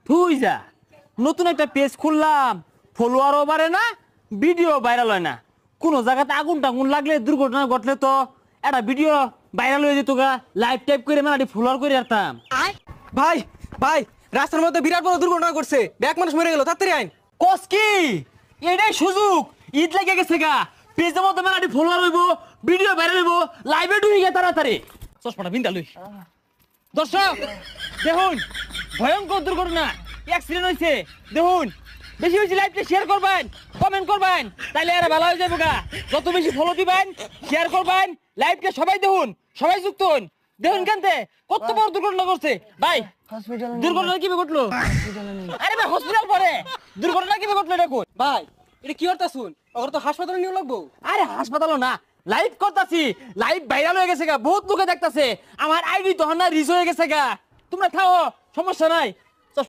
তুই যা নতুন একটা পেজ খুললাম, ফলোয়ারও বাড়ে না, ভিডিও ভাইরাল হয় না। কোনো জায়গাতে আগুন টাগুন লাগলে দুর্ঘটনা ঘটলে তো একটা ভিডিও ভাইরাল হয়ে যেত গা, লাইভ টাইপ করে মানে ফলোয়ার করে আসতাম। ভাই ভাই রাস্তার মধ্যে বিরাট বড় দুর্ঘটনা করছে, ব্যাক মানুষ মরে গেল, তাড়াতাড়ি আইন। কস কি এটাই সুযোগ, ঈদ লেগে গেছে গা, পেজের মধ্যে মানে ফলোয়ার হইব, ভিডিও ভাইরাল হইব, লাইভে ঢুকে গে তাড়াতাড়ি। চশমাটা বিন্দা লই। দর্শক দেখুন, ভয়ঙ্কর দুর্ঘটনা, অ্যাক্সিডেন্ট হয়েছে। দেখুন বেশি বেশি লাইভটা শেয়ার করবেন, কমেন্ট করবেন, তাইলে এরা ভালো হয়ে যাবে গা। যত বেশি ফলো দিবেন, শেয়ার করবেন, লাইভটা সবাই দেখুন, সবাই যুক্ত হন। দেখুন কেনতে কত বড় দুর্ঘটনা করছে ভাই। দুর্ঘটনা কিভাবে ঘটলো? আরে ভাই হসপিটাল পরে দুর্ঘটনা কিভাবে ঘটলো দেখুন। ভাই এটা কি করতা শুন, ওর তো হাসপাতালে নিয়ে লাগবো। আরে হাসপাতালও না, লাইভ করতাছি, লাইভ ভাইরাল হয়ে গেছে গা, বহুত লোকে দেখতাছে, আমার আইডি তো না রিচ হয়ে গেছে গা। তোমরা থাও, সমস্যা নাই।